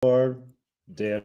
Dan.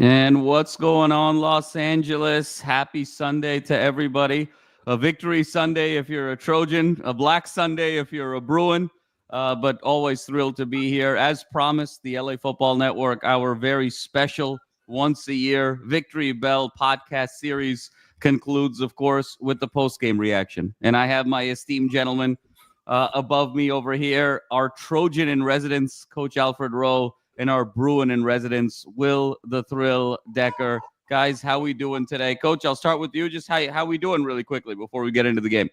And what's going on, Los Angeles? Happy Sunday to everybody. A victory Sunday if you're a Trojan, a black Sunday if you're a Bruin, but always thrilled to be here. As promised, the LA Football Network, our very special once-a-year Victory Bell podcast series concludes, of course, with the postgame reaction. And I have my esteemed gentleman above me over here, our Trojan in residence, Coach Alfred Rowe, and our Bruin in residence, Will the Thrill Decker. Guys, how we doing today? Coach, I'll start with you. Just how we doing really quickly before we get into the game?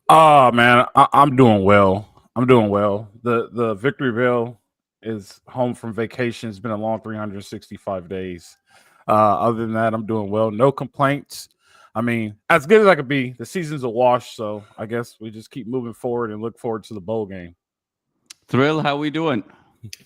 Oh, man, I'm doing well. The Victory Bell is home from vacation. It's been a long 365 days. Other than that, I'm doing well. No complaints. I mean, as good as I could be. The season's a wash, so I guess we just keep moving forward and look forward to the bowl game. Thrill, how we doing?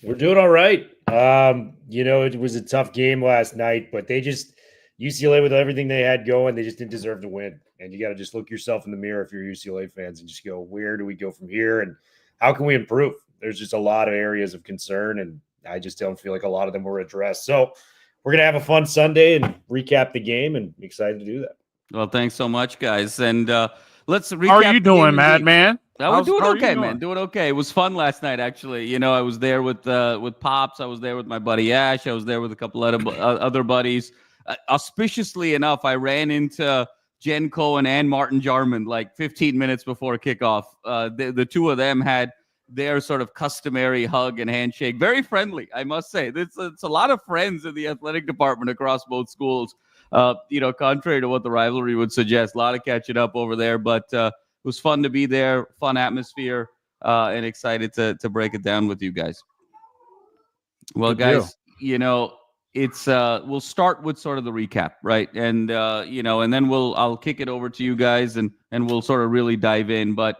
We're doing all right. It was a tough game last night, but UCLA with everything they had going, they just didn't deserve to win. And you got to just look yourself in the mirror if you're UCLA fans and just go, where do we go from here? And how can we improve? There's just a lot of areas of concern, and I just don't feel like a lot of them were addressed. So we're going to have a fun Sunday and recap the game, and I'm excited to do that. Well, thanks so much, guys. And let's recap. How are you doing, Madman? We're doing okay, man. Doing okay. It was fun last night, actually. You know, I was there with Pops. I was there with my buddy Ash. I was there with a couple of other buddies. Auspiciously enough, I ran into Jen Cohen and Martin Jarman like 15 minutes before kickoff. The two of them had their sort of customary hug and handshake. Very friendly, I must say. It's a lot of friends in the athletic department across both schools. Contrary to what the rivalry would suggest, a lot of catching up over there. But it was fun to be there, fun atmosphere, and excited to break it down with you guys. Well, guys, it's we'll start with sort of the recap, right? And and then I'll kick it over to you guys and we'll sort of really dive in. But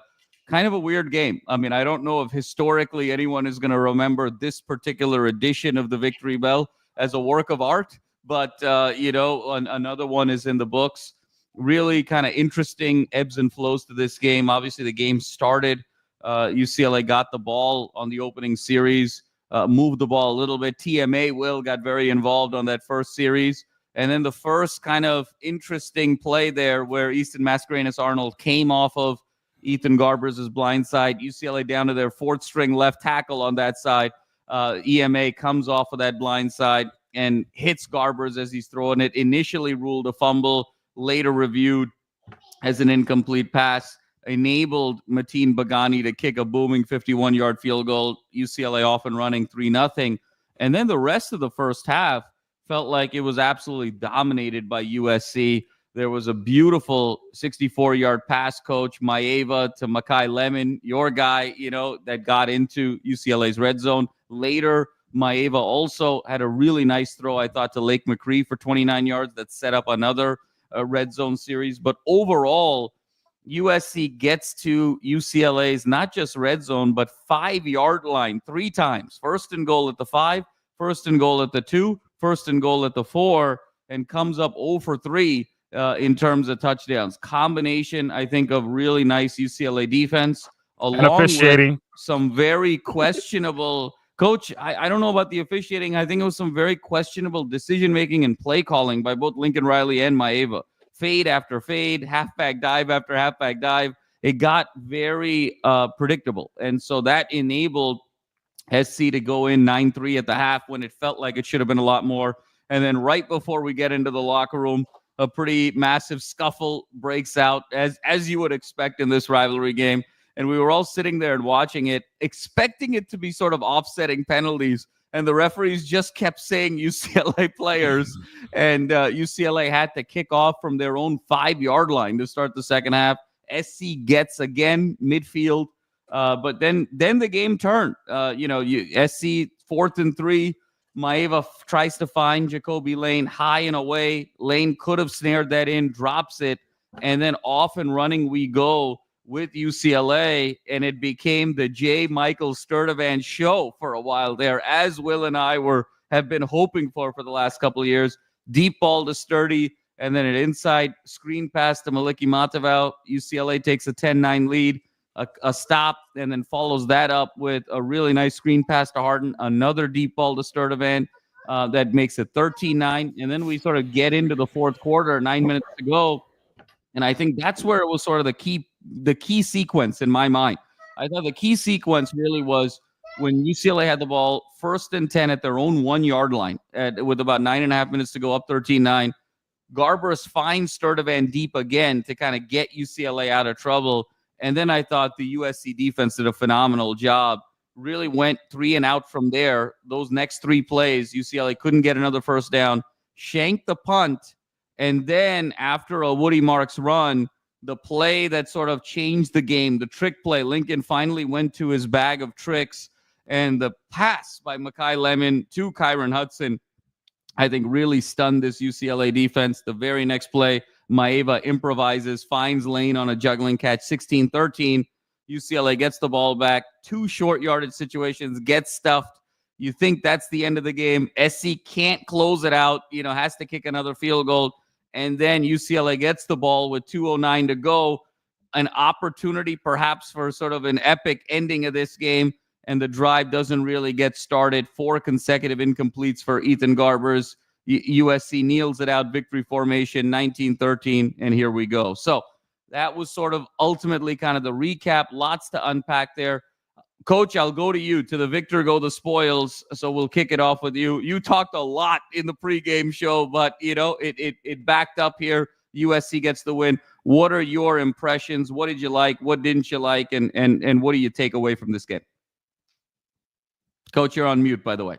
kind of a weird game. I mean, I don't know if historically anyone is going to remember this particular edition of the Victory Bell as a work of art, but another one is in the books. Really kind of interesting ebbs and flows to this game. Obviously, the game started. UCLA got the ball on the opening series. Moved the ball a little bit. TMA got very involved on that first series. And then the first kind of interesting play there where Easton Mascarenas-Arnold came off of Ethan Garbers' blind side. UCLA down to their fourth string left tackle on that side. EMA comes off of that blind side and hits Garbers as he's throwing it. Initially ruled a fumble, later reviewed as an incomplete pass. Enabled Mateen Bagani to kick a booming 51-yard field goal. UCLA off and running 3-0. And then the rest of the first half felt like it was absolutely dominated by USC. There was a beautiful 64-yard pass, Coach Maeva to Makai Lemon, your guy, that got into UCLA's red zone. Later, Maeva also had a really nice throw, I thought, to Lake McCree for 29 yards that set up another red zone series. But overall, USC gets to UCLA's not just red zone, but 5-yard line 3 times. First and goal at the 5, first and goal at the 2, first and goal at the 4, and comes up 0 for 3 in terms of touchdowns. Combination, I think, of really nice UCLA defense, along with some very questionable Coach, I don't know about the officiating. I think it was some very questionable decision-making and play calling by both Lincoln Riley and Maeva. Fade after fade, halfback dive after halfback dive. It got very predictable. And so that enabled SC to go in 9-3 at the half when it felt like it should have been a lot more. And then right before we get into the locker room, a pretty massive scuffle breaks out, as you would expect in this rivalry game. And we were all sitting there and watching it, expecting it to be sort of offsetting penalties. and the referees just kept saying UCLA players, and UCLA had to kick off from their own 5-yard line to start the second half. SC gets again midfield, but then the game turned. SC 4th and 3. Maeva tries to find Jacoby Lane high and away. Lane could have snared that in, drops it, and then off and running we go with UCLA, and it became the J. Michael Sturdivant show for a while there, as Will and I have been hoping for the last couple of years. Deep ball to Sturdy, and then an inside screen pass to Maliki Matavao. UCLA takes a 10-9 lead. A stop, and then follows that up with a really nice screen pass to Harden, another deep ball to Sturdivant that makes it 13-9. And then we sort of get into the fourth quarter, 9 minutes to go. And I think that's where it was sort of the key sequence in my mind. I thought the key sequence really was when UCLA had the ball 1st and 10 at their own 1-yard line with about 9.5 minutes to go, up 13-9. Garbers finds Sturdivant deep again to kind of get UCLA out of trouble. And then I thought the USC defense did a phenomenal job, really went 3 and out from there. Those next 3 plays, UCLA couldn't get another first down, shanked the punt. And then after a Woody Marks run, the play that sort of changed the game, the trick play, Lincoln finally went to his bag of tricks. And the pass by Makai Lemon to Kyron Hudson, I think really stunned this UCLA defense. The very next play, Maeva improvises, finds Lane on a juggling catch, 16-13. UCLA gets the ball back. 2 short yardage situations, gets stuffed. You think that's the end of the game. SC can't close it out, has to kick another field goal. And then UCLA gets the ball with 2:09 to go. An opportunity perhaps for sort of an epic ending of this game. And the drive doesn't really get started. 4 consecutive incompletes for Ethan Garbers. USC kneels it out, victory formation, 19-13, and here we go. So that was sort of ultimately kind of the recap. Lots to unpack there. Coach, I'll go to you. To the victor go the spoils. So we'll kick it off with you. You talked a lot in the pregame show, but, it backed up here. USC gets the win. What are your impressions? What did you like? What didn't you like? And what do you take away from this game? Coach, you're on mute, by the way.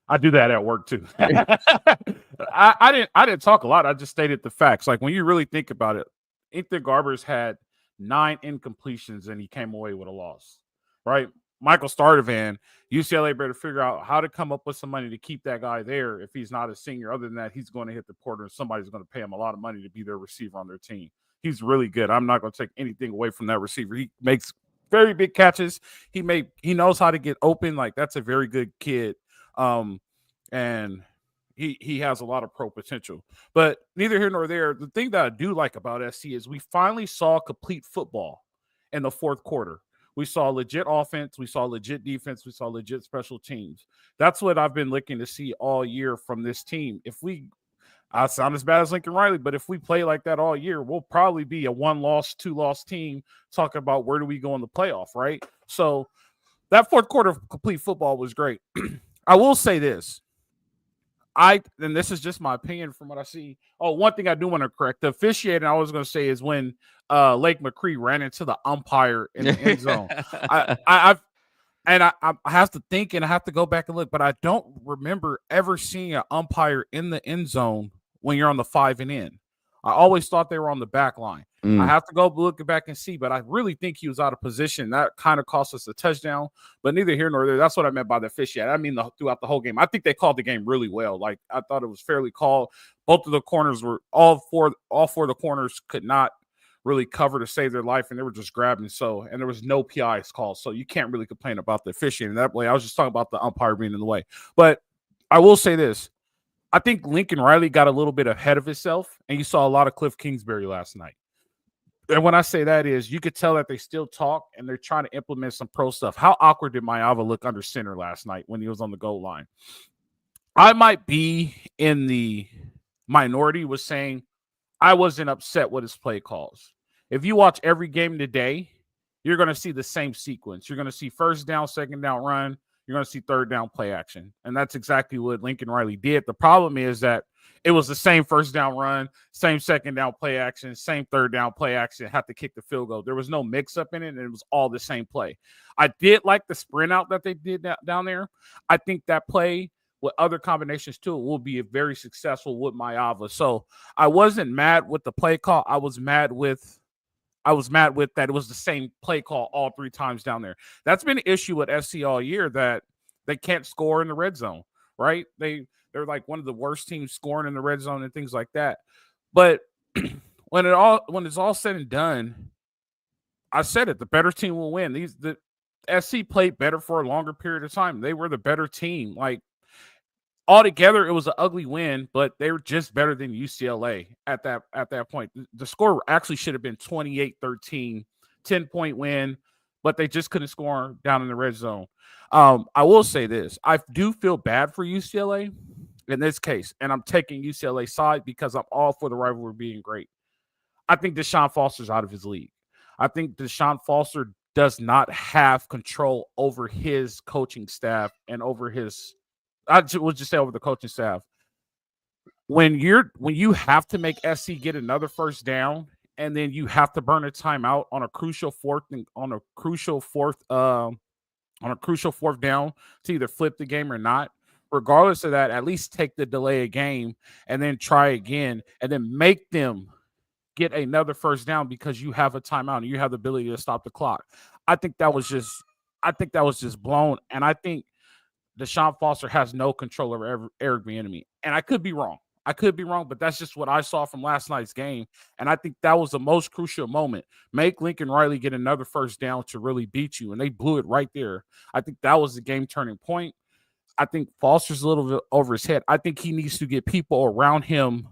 I do that at work too. I didn't talk a lot. I just stated the facts. Like when you really think about it, Ethan Garbers had 9 incompletions and he came away with a loss, right? Michael Sturdivant, UCLA better figure out how to come up with some money to keep that guy there. If he's not a senior, other than that, he's going to hit the portal and somebody's going to pay him a lot of money to be their receiver on their team. He's really good. I'm not going to take anything away from that receiver. He makes very big catches. He knows how to get open. Like that's a very good kid. And he has a lot of pro potential, but neither here nor there. The thing that I do like about SC is we finally saw complete football in the fourth quarter. We saw legit offense. We saw legit defense. We saw legit special teams. That's what I've been looking to see all year from this team. I sound as bad as Lincoln Riley, but if we play like that all year, we'll probably be a 1-loss, 2-loss team talking about where do we go in the playoff, right? So that fourth quarter of complete football was great. I will say this. And this is just my opinion from what I see. Oh, one thing I do want to correct. The officiating I was going to say is when Lake McCree ran into the umpire in the end zone. I have to think and I have to go back and look, but I don't remember ever seeing an umpire in the end zone when you're on the 5 and in. I always thought they were on the back line. I have to go look back and see, but I really think he was out of position. That kind of cost us a touchdown, but neither here nor there. That's what I meant by the officiating. I mean, throughout the whole game, I think they called the game really well. Like I thought it was fairly called. Both of the corners were all four of the corners could not really cover to save their life, and they were just grabbing. And there was no PIs called, so you can't really complain about the officiating that way. I was just talking about the umpire being in the way, but I will say this. I think Lincoln Riley got a little bit ahead of himself, and you saw a lot of Cliff Kingsbury last night. And when I say that is, you could tell that they still talk and they're trying to implement some pro stuff. How awkward did Maeva look under center last night when he was on the goal line? I might be in the minority with saying I wasn't upset with his play calls. If you watch every game today, you're going to see the same sequence. You're going to see first down, second down run. You're going to see third down play action. And that's exactly what Lincoln Riley did. The problem is that it was the same first down run, same second down play action, same third down play action, have to kick the field goal. There was no mix up in it, and it was all the same play. I did like the sprint out that they did down there. I think that play with other combinations too will be very successful with Maava. So I wasn't mad with the play call. I was mad with that it was the same play call all 3 times down there. That's been an issue with SC all year, that they can't score in the red zone, right? They're like one of the worst teams scoring in the red zone and things like that. But when it's all said and done, I said it, the better team will win. The SC played better for a longer period of time. They were the better team. Like, altogether, it was an ugly win, but they were just better than UCLA at that point. The score actually should have been 28-13, 10-point win, but they just couldn't score down in the red zone. I will say this. I do feel bad for UCLA in this case, and I'm taking UCLA side because I'm all for the rivalry being great. I think Deshaun Foster's out of his league. I think Deshaun Foster does not have control over his coaching staff and over his – I will just say over the coaching staff. When you have to make SC get another first down, and then you have to burn a timeout on a crucial fourth down to either flip the game or not. Regardless of that, at least take the delay of game and then try again, and then make them get another first down because you have a timeout and you have the ability to stop the clock. I think that was just blown, and I think Deshaun Foster has no control over Eric Bieniemy. And I could be wrong. But that's just what I saw from last night's game. And I think that was the most crucial moment. Make Lincoln Riley get another first down to really beat you. And they blew it right there. I think that was the game-turning point. I think Foster's a little bit over his head. I think he needs to get people around him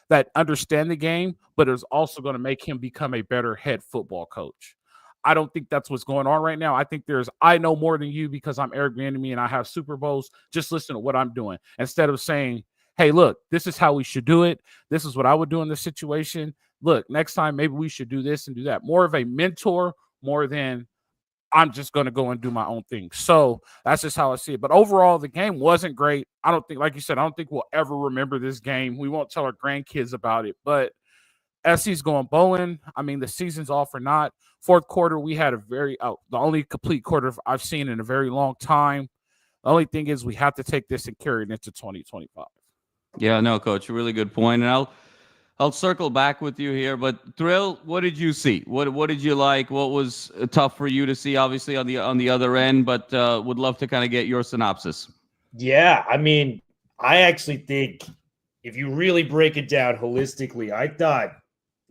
that understand the game, but is also going to make him become a better head football coach. I don't think that's what's going on right now. I think I know more than you because I'm Eric Bieniemy and I have Super Bowls. Just listen to what I'm doing instead of saying, hey, look, this is how we should do it. This is what I would do in this situation. Look, next time maybe we should do this and do that. More of a mentor more than I'm just going to go and do my own thing. So that's just how I see it. But overall, the game wasn't great. I don't think, like you said, I don't think we'll ever remember this game. We won't tell our grandkids about it. But SC's going bowling. I mean, the season's off or not. Fourth quarter, we had the only complete quarter I've seen in a very long time. The only thing is we have to take this and carry it into 2025. Yeah, no, Coach, a really good point. And I'll circle back with you here. But Thrill, what did you see? What did you like? What was tough for you to see, obviously, on the other end? But would love to kind of get your synopsis. Yeah, I mean, I actually think if you really break it down holistically, I thought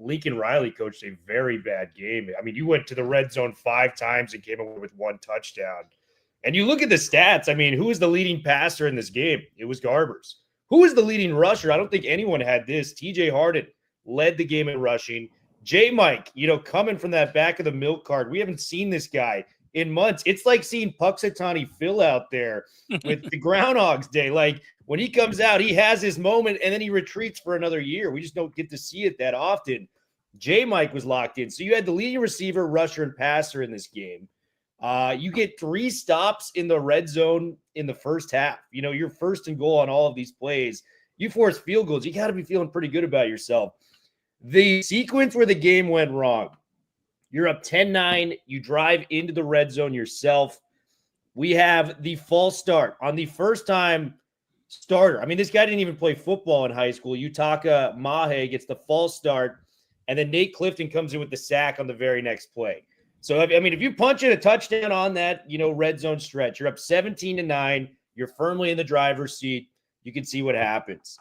Lincoln Riley coached a very bad game. I mean, you went to the red zone 5 times and came away with 1 touchdown. And you look at the stats. I mean, who was the leading passer in this game? It was Garbers. Who was the leading rusher? I don't think anyone had this. TJ Harden led the game in rushing. J. Mike, coming from that back of the milk cart. We haven't seen this guy in months. It's like seeing Puxatawny Phil out there with the Groundhog's Day. Like, when he comes out, he has his moment, and then he retreats for another year. We just don't get to see it that often. J. Mike was locked in. So you had the leading receiver, rusher, and passer in this game. You get 3 stops in the red zone in the first half. You're first and goal on all of these plays. You force field goals. You got to be feeling pretty good about yourself. The sequence where the game went wrong, you're up 10-9. You drive into the red zone yourself. We have the false start on the first-time starter. I mean, this guy didn't even play football in high school. Yutaka Mahe gets the false start, and then Nate Clifton comes in with the sack on the very next play. So, I mean, if you punch in a touchdown on that, red zone stretch, you're up 17-9. You're firmly in the driver's seat. You can see what happens.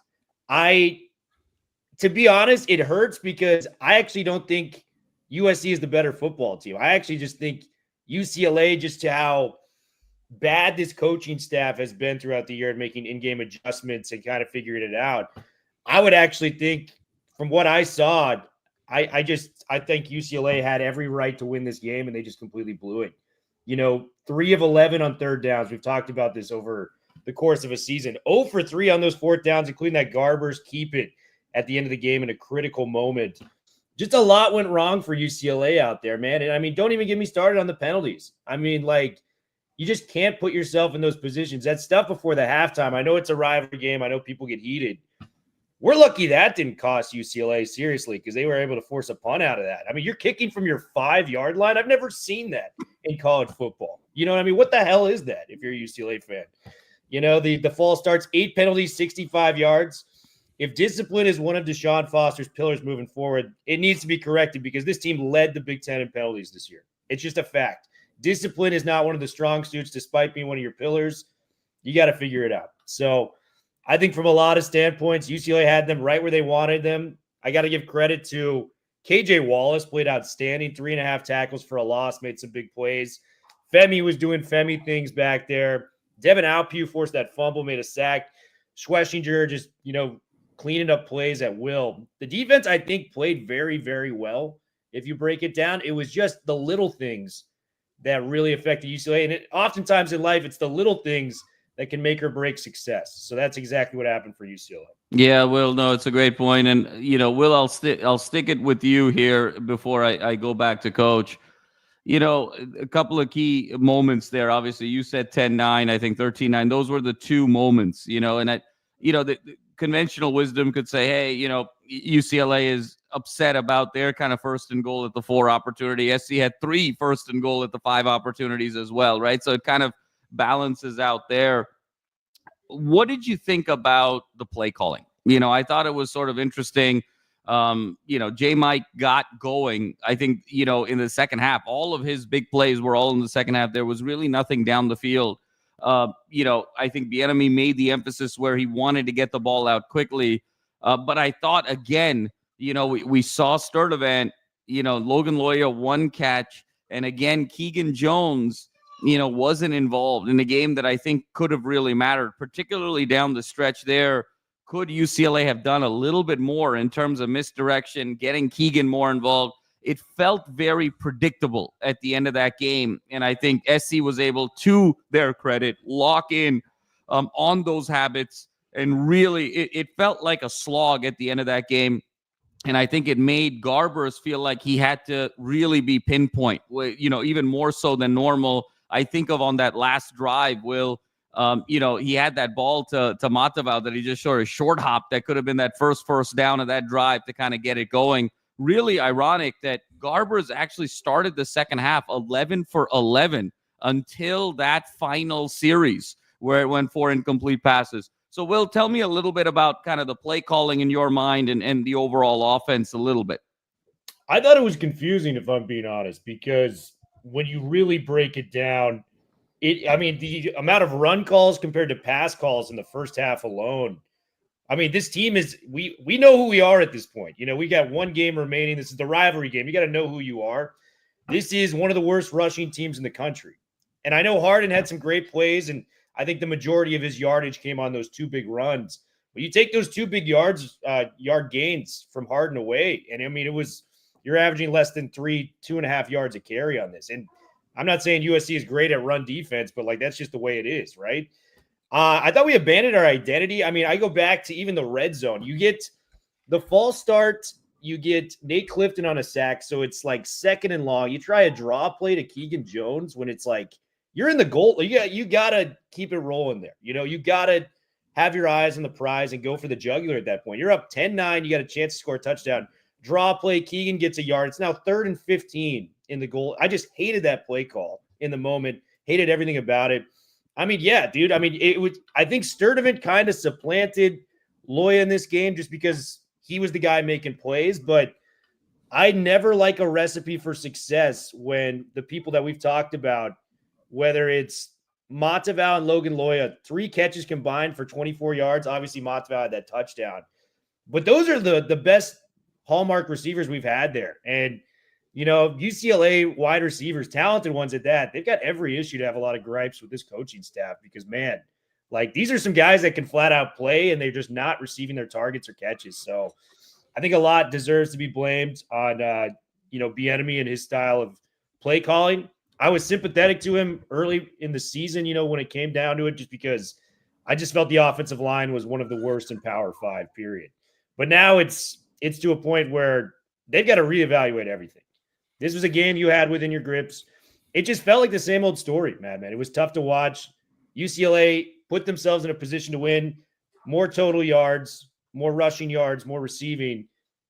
To be honest, it hurts because I actually don't think USC is the better football team. I actually just think UCLA, just to how bad this coaching staff has been throughout the year and making in-game adjustments and kind of figuring it out. I would actually think, from what I saw, I think UCLA had every right to win this game, and they just completely blew it. 3 of 11 on third downs. We've talked about this over the course of a season. 0 for 3 on those fourth downs, including that Garbers keep it at the end of the game in a critical moment. Just a lot went wrong for UCLA out there, man. And I mean, don't even get me started on the penalties. I mean, you just can't put yourself in those positions. That stuff before the halftime, I know it's a rivalry game. I know people get heated. We're lucky that didn't cost UCLA seriously because they were able to force a punt out of that. I mean, you're kicking from your 5-yard line. I've never seen that in college football. You know what I mean? What the hell is that if you're a UCLA fan? You know, the fall starts, 8 penalties, 65 yards. If discipline is one of Deshaun Foster's pillars moving forward, it needs to be corrected because this team led the Big Ten in penalties this year. It's just a fact. Discipline is not one of the strong suits, despite being one of your pillars. You got to figure it out. So I think from a lot of standpoints, UCLA had them right where they wanted them. I got to give credit to KJ Wallace, played outstanding, 3.5 tackles for a loss, made some big plays. Femi was doing Femi things back there. Devin Alpew forced that fumble, made a sack. Schlesinger just, cleaning up plays at will. The defense, I think, played very, very well. If you break it down, it was just the little things that really affected UCLA. And oftentimes in life, it's the little things that can make or break success. So that's exactly what happened for UCLA. Yeah, Will, no, it's a great point. And, Will, I'll stick it with you here before I go back to Coach. A couple of key moments there. Obviously, you said 10-9, I think 13-9. Those were the two moments, and the conventional wisdom could say, hey, UCLA is upset about their kind of first and goal at the 4 opportunity. SC had 3 first and goal at the 5 opportunities as well, right? So it kind of balances out there. What did you think about the play calling? I thought it was sort of interesting. J. Mike got going. I think, in the second half, all of his big plays were all in the second half. There was really nothing down the field. I think the enemy made the emphasis where he wanted to get the ball out quickly. But I thought, again, we saw Sturdivant, Logan Loya 1 catch. And again, Keegan Jones, wasn't involved in a game that I think could have really mattered, particularly down the stretch there. Could UCLA have done a little bit more in terms of misdirection, getting Keegan more involved? It felt very predictable at the end of that game. And I think SC was able, to their credit, lock in on those habits. And really, it felt like a slog at the end of that game. And I think it made Garbers feel like he had to really be pinpoint, even more so than normal. I think of on that last drive, Will, he had that ball to Matavao that he just sort of short hop that could have been that first down of that drive to kind of get it going. Really ironic that Garbers actually started the second half 11 for 11 until that final series where it went 4 incomplete passes. So, Will, tell me a little bit about kind of the play calling in your mind and the overall offense a little bit. I thought it was confusing, if I'm being honest, because when you really break it down, the amount of run calls compared to pass calls in the first half alone. I mean, this team is we know who we are at this point. We got 1 game remaining. This is the rivalry game. You got to know who you are. This is one of the worst rushing teams in the country. And I know Harden had some great plays, and I think the majority of his yardage came on those 2 big runs. But you take those 2 big yard gains from Harden away, and you're averaging less than 2.5 yards a carry on this. And I'm not saying USC is great at run defense, but that's just the way it is, right? I thought we abandoned our identity. I mean, I go back to even the red zone. You get the false start, you get Nate Clifton on a sack, so it's like 2nd and long. You try a draw play to Keegan Jones when it's like you're in the goal. You got to keep it rolling there. You got to have your eyes on the prize and go for the jugular at that point. You're up 10-9. You got a chance to score a touchdown. Draw play, Keegan gets a yard. It's now 3rd and 15 in the goal. I just hated that play call in the moment. Hated everything about it. I mean, yeah, dude. I think Sturdivant kind of supplanted Loya in this game just because he was the guy making plays. But I never like a recipe for success when the people that we've talked about, whether it's Matavao and Logan Loya, 3 catches combined for 24 yards. Obviously, Matavao had that touchdown. But those are the best hallmark receivers we've had there. And UCLA wide receivers, talented ones at that, they've got every issue to have a lot of gripes with this coaching staff because, man, these are some guys that can flat out play and they're just not receiving their targets or catches. So I think a lot deserves to be blamed on, Bieniemy and his style of play calling. I was sympathetic to him early in the season, when it came down to it, just because I just felt the offensive line was one of the worst in Power 5, period. But now it's to a point where they've got to reevaluate everything. This was a game you had within your grips. It just felt like the same old story, man. It was tough to watch. UCLA put themselves in a position to win, more total yards, more rushing yards, more receiving,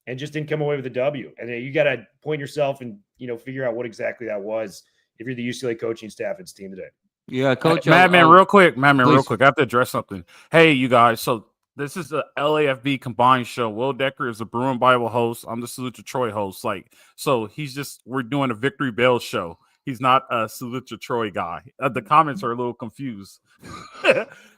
and just didn't come away with a W. And you got to point yourself and, figure out what exactly that was if you're the UCLA coaching staff and team today. Yeah, Coach. Madman, real quick. I have to address something. Hey, you guys. So this is the LAFB combined show. Will Decker is the Bruin Bible host. I'm the Salute to Troy host. We're doing a Victory Bell show. He's not a Salute to Troy guy. The comments are a little confused.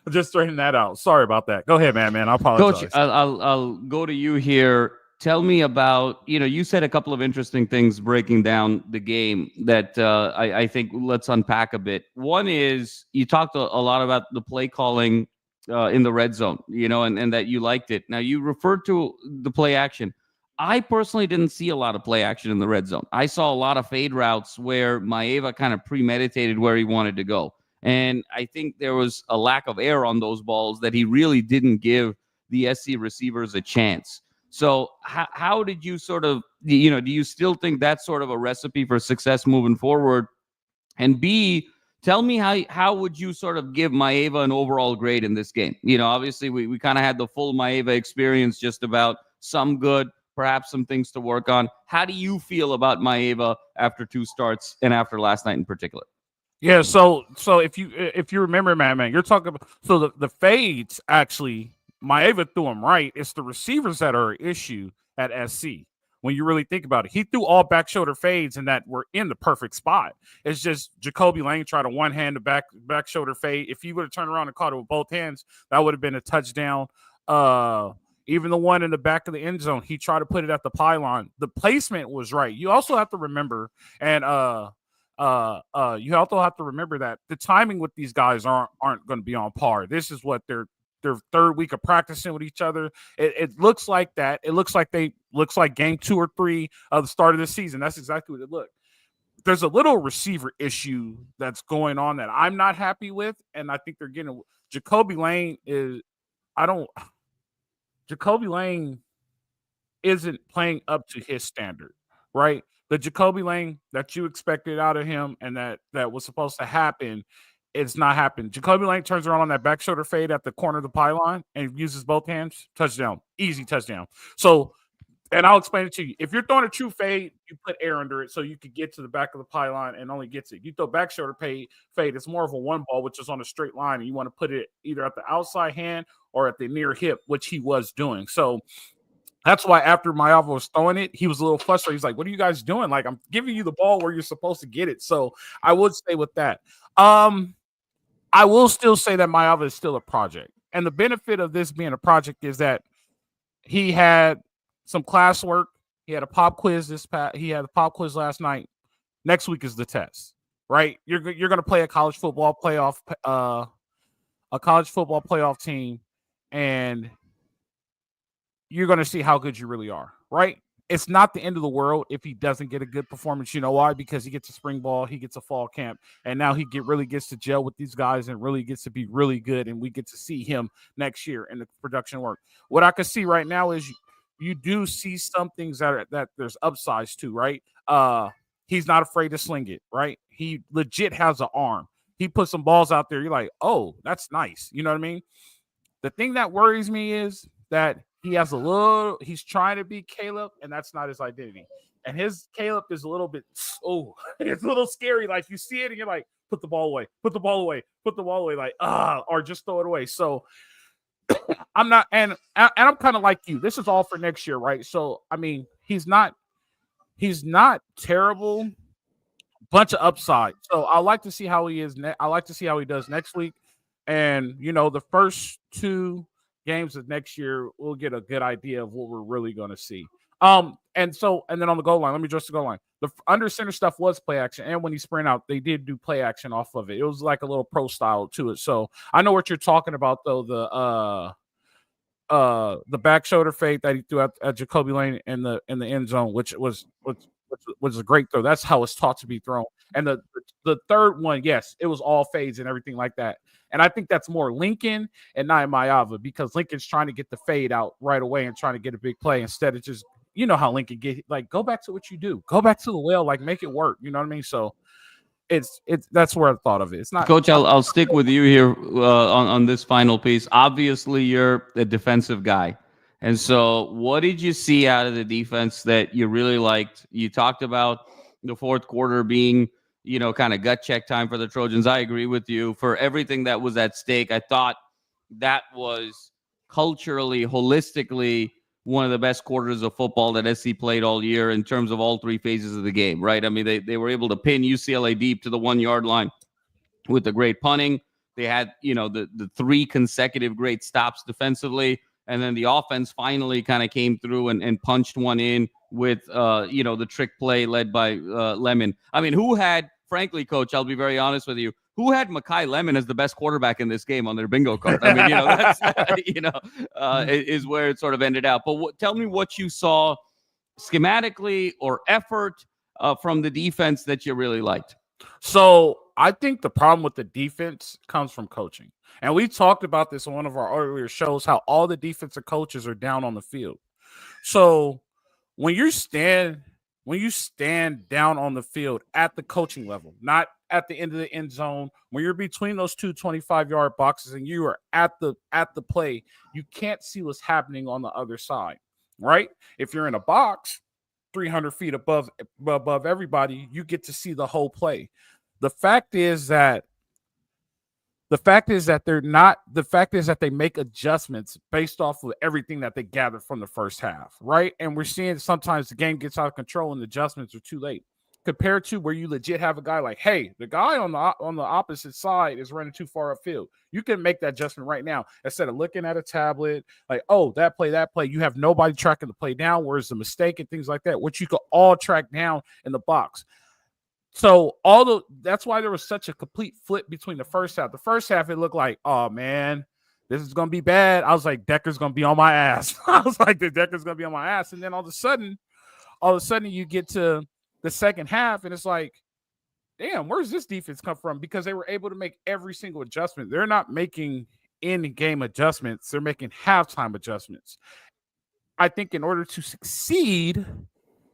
Just straighten that out. Sorry about that. Go ahead, man. I apologize. Coach, I'll go to you here. Tell me about, you said a couple of interesting things breaking down the game that I think let's unpack a bit. One is you talked a lot about the play calling in the red zone, and that you liked it. Now, you referred to the play action. I personally didn't see a lot of play action in the red zone. I saw a lot of fade routes where Maeva kind of premeditated where he wanted to go. And I think there was a lack of air on those balls that he really didn't give the SC receivers a chance. So how did you sort of, do you still think that's sort of a recipe for success moving forward? And B, tell me how would you sort of give Maeva an overall grade in this game? Obviously we kind of had the full Maeva experience, just about some good, perhaps some things to work on. How do you feel about Maeva after 2 starts and after last night in particular? Yeah, so if you remember, man, you're talking about the fades actually. Maeva threw him right. It's the receivers that are an issue at SC. When you really think about it, he threw all back shoulder fades and that were in the perfect spot. It's just Jacoby Lane tried to one-hand the back shoulder fade. If he would have turned around and caught it with both hands, that would have been a touchdown. Even the one in the back of the end zone, he tried to put it at the pylon. The placement was right. You also have to remember, and you also have to remember that the timing with these guys aren't going to be on par. This is what their 3rd week of practicing with each other. It looks like that. It looks like game 2 or 3 of the start of the season. That's exactly what it looked. There's a little receiver issue that's going on that I'm not happy with, and I think they're getting Jacoby Lane Jacoby Lane isn't playing up to his standard, right? The Jacoby Lane that you expected out of him and that was supposed to happen, it's not happening. Jacoby Lane turns around on that back shoulder fade at the corner of the pylon and uses both hands. Touchdown. Easy touchdown. So, and I'll explain it to you. If you're throwing a true fade, you put air under it so you could get to the back of the pylon and only gets it. You throw back shoulder fade, it's more of a one ball, which is on a straight line, and you want to put it either at the outside hand or at the near hip, which he was doing. So that's why after Maeva was throwing it, he was a little frustrated. He's like, what are you guys doing? Like, I'm giving you the ball where you're supposed to get it. So I would say with that. I will still say that Maeva is still a project. And the benefit of this being a project is that he had some classwork. He had a pop quiz he had a pop quiz last night. Next week is the test, right? You're going to play a college football playoff team, and you're going to see how good you really are, right? It's not the end of the world if he doesn't get a good performance. You know why? Because he gets a spring ball, he gets a fall camp, and now he really gets to gel with these guys and really gets to be really good, and we get to see him next year in the production work. What I can see right now is you do see some things that there's upsides to, right? He's not afraid to sling it, right? He legit has an arm. He puts some balls out there. You're like, oh, that's nice. You know what I mean? The thing that worries me is that he's trying to be Caleb, and that's not his identity. And his Caleb is a little bit, it's a little scary. Like, you see it and you're like, put the ball away, like, or just throw it away. So I'm not, and I'm kind of like you. This is all for next year, right? So, I mean, he's not terrible. Bunch of upside. So I like to see how he is. I like to see how he does next week. And, the first 2 games of next year, we'll get a good idea of what we're really going to see. And then on the goal line, let me address the goal line. The under center stuff was play action. And when he sprint out, they did do play action off of it. It was like a little pro style to it. So I know what you're talking about, though. The back shoulder fade that he threw at Jacoby Lane in the end zone, which was a great throw. That's how it's taught to be thrown. And the third one, yes, it was all fades and everything like that. And I think that's more Lincoln and not Maeva, because Lincoln's trying to get the fade out right away and trying to get a big play instead of just, how Lincoln get, like, go back to what you do. Go back to the well, like, make it work. You know what I mean? So it's that's where I thought of it. It's not. Coach, I'll stick with you here on this final piece. Obviously, you're a defensive guy. And so what did you see out of the defense that you really liked? You talked about the fourth quarter being, kind of gut check time for the Trojans. I agree with you. For everything that was at stake, I thought that was culturally, holistically, one of the best quarters of football that SC played all year in terms of all three phases of the game, right? I mean, they were able to pin UCLA deep to the 1 yard line with the great punting. They had, the three consecutive great stops defensively. And then the offense finally kind of came through and punched one in with, the trick play led by Lemon. I mean, frankly, Coach, I'll be very honest with you, who had Mekhi Lemon as the best quarterback in this game on their bingo card? I mean, that's, is where it sort of ended out. But tell me what you saw schematically or effort from the defense that you really liked. So I think the problem with the defense comes from coaching. And we talked about this on one of our earlier shows, how all the defensive coaches are down on the field. So when you stand down on the field at the coaching level, not at the end of the end zone, when you're between those two 25-yard boxes and you are at the play, you can't see what's happening on the other side, right? If you're in a box 300 feet above everybody, you get to see the whole play. The fact is that they make adjustments based off of everything that they gathered from the first half, right? And we're seeing sometimes the game gets out of control and the adjustments are too late, compared to where you legit have a guy like, hey, the guy on the opposite side is running too far upfield. You can make that adjustment right now instead of looking at a tablet like, oh, that play. You have nobody tracking the play down, where's the mistake and things like that, which you could all track down in the box. So that's why there was such a complete flip between the first half. The first half, it looked like, oh man, this is going to be bad. I was like, Decker's going to be on my ass. And then all of a sudden you get to the second half and it's like, damn, where's this defense come from? Because they were able to make every single adjustment. They're not making in-game adjustments. They're making halftime adjustments. I think in order to succeed,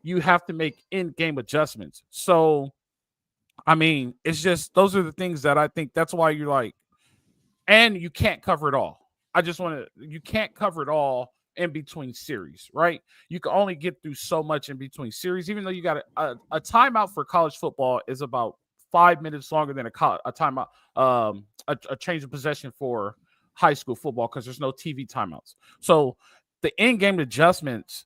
you have to make in-game adjustments. So, I mean, it's just, those are the things that I think that's why you're like, and you can't cover it all. You can't cover it all in between series, right? You can only get through so much in between series, even though you got a timeout for college football is about 5 minutes longer than a timeout, a change of possession for high school football because there's no TV timeouts. So the in-game adjustments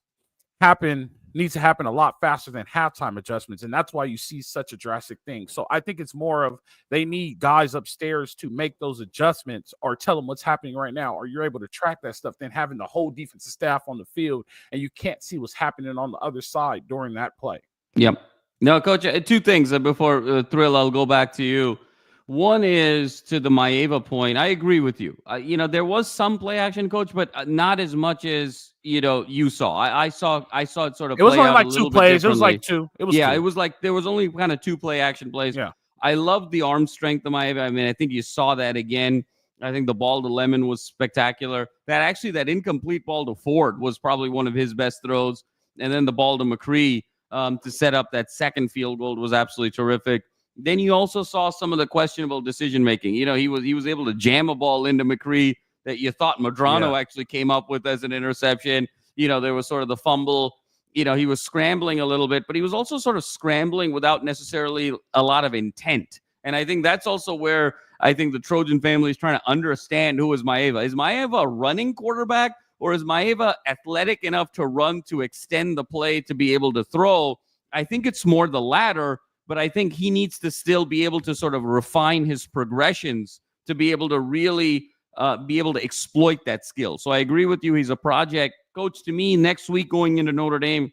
needs to happen a lot faster than halftime adjustments. And that's why you see such a drastic thing. So I think it's more of they need guys upstairs to make those adjustments or tell them what's happening right now, or you're able to track that stuff than having the whole defensive staff on the field and you can't see what's happening on the other side during that play. Yep. No, Coach, two things before Thrill, I'll go back to you. One is to the Maeva point. I agree with you. There was some play action, Coach, but not as much as you saw. I saw it sort of. It was only like two plays. It was like two. It was two. It was like there was only kind of two play action plays. Yeah. I love the arm strength of Maeva. I mean, I think you saw that again. I think the ball to Lemon was spectacular. That incomplete ball to Ford was probably one of his best throws, and then the ball to McCree to set up that second field goal was absolutely terrific. Then you also saw some of the questionable decision making. He was able to jam a ball into McCree that you thought Medrano actually came up with as an interception. There was sort of the fumble. He was scrambling a little bit, but he was also sort of scrambling without necessarily a lot of intent. And I think that's also where I think the Trojan family is trying to understand who is Maeva. Is Maeva a running quarterback, or is Maeva athletic enough to run to extend the play to be able to throw? I think it's more the latter. But I think he needs to still be able to sort of refine his progressions to be able to really be able to exploit that skill. So I agree with you. He's a project. Coach, to me, next week going into Notre Dame,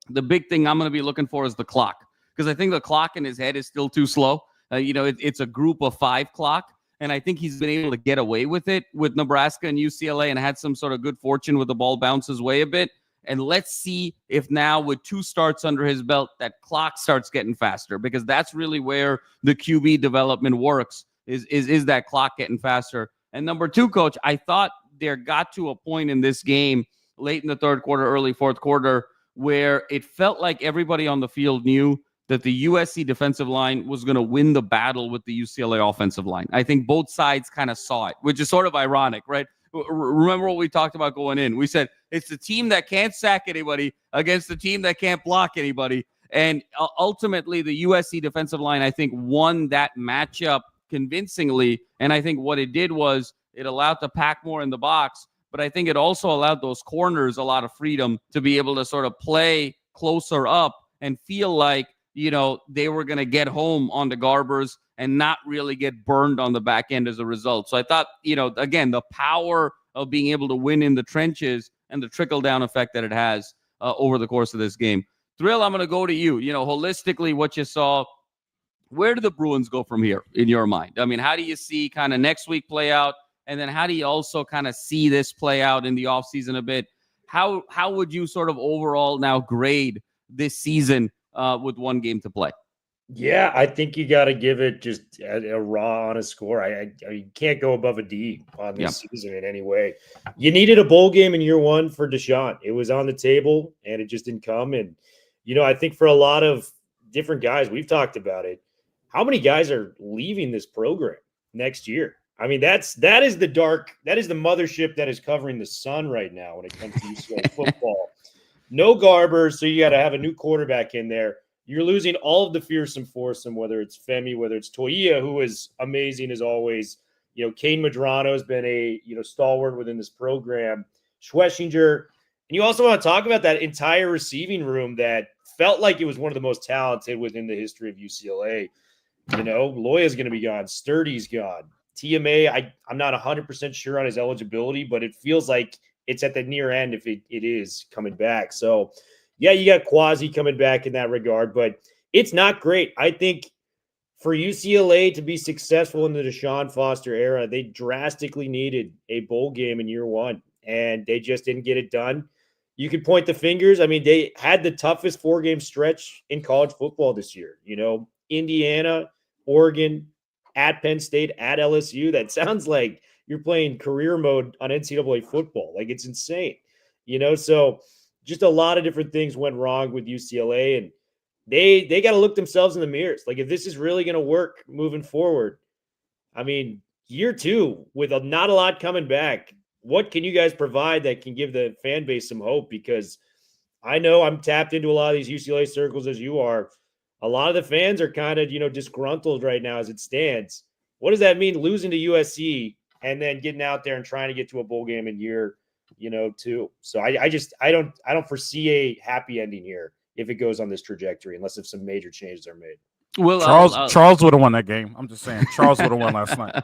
the big thing I'm going to be looking for is the clock. Because I think the clock in his head is still too slow. It's a group of 5 clock. And I think he's been able to get away with it with Nebraska and UCLA and had some sort of good fortune with the ball bounces way a bit. And let's see if now with 2 starts under his belt, that clock starts getting faster, because that's really where the QB development works is that clock getting faster. And number 2, Coach, I thought there got to a point in this game late in the third quarter, early fourth quarter, where it felt like everybody on the field knew that the USC defensive line was going to win the battle with the UCLA offensive line. I think both sides kind of saw it, which is sort of ironic, right? Remember what we talked about going in? We said it's the team that can't sack anybody against the team that can't block anybody. And ultimately, the USC defensive line, I think, won that matchup convincingly. And I think what it did was it allowed the pack more in the box. But I think it also allowed those corners a lot of freedom to be able to sort of play closer up and feel like, they were going to get home on the Garbers and not really get burned on the back end as a result. So I thought, again, the power of being able to win in the trenches and the trickle-down effect that it has over the course of this game. Thrill, I'm going to go to you. Holistically, what you saw, where do the Bruins go from here in your mind? I mean, how do you see kind of next week play out? And then how do you also kind of see this play out in the offseason a bit? How would you sort of overall now grade this season with one game to play? Yeah, I think you got to give it just a raw, honest score. I can't go above a D on this season in any way. You needed a bowl game in year one for Deshaun. It was on the table, and it just didn't come. And, I think for a lot of different guys, we've talked about it, how many guys are leaving this program next year? I mean, that is the mothership that is covering the sun right now when it comes to UCLA football. No Garbers, so you got to have a new quarterback in there. You're losing all of the fearsome foursome, whether it's Femi, whether it's Toia, who is amazing as always. Kane Madrano has been a stalwart within this program. Schwessinger. And you also want to talk about that entire receiving room that felt like it was one of the most talented within the history of UCLA. Loya's going to be gone. Sturdy's gone. TMA, I'm not 100% sure on his eligibility, but it feels like it's at the near end if it is coming back. So, yeah, you got Quasi coming back in that regard, but it's not great. I think for UCLA to be successful in the Deshaun Foster era, they drastically needed a bowl game in year one, and they just didn't get it done. You could point the fingers. I mean, they had the toughest 4-game stretch in college football this year. Indiana, Oregon, at Penn State, at LSU. That sounds like you're playing career mode on NCAA football. Like, it's insane. So just a lot of different things went wrong with UCLA, and they got to look themselves in the mirrors. Like, if this is really going to work moving forward, I mean, year two with not a lot coming back, what can you guys provide that can give the fan base some hope? Because I know I'm tapped into a lot of these UCLA circles as you are. A lot of the fans are kind of, disgruntled right now as it stands. What does that mean, losing to USC and then getting out there and trying to get to a bowl game in year, two? So I don't foresee a happy ending here if it goes on this trajectory, unless if some major changes are made. Well, Charles would have won that game. I'm just saying, Charles would have won last night.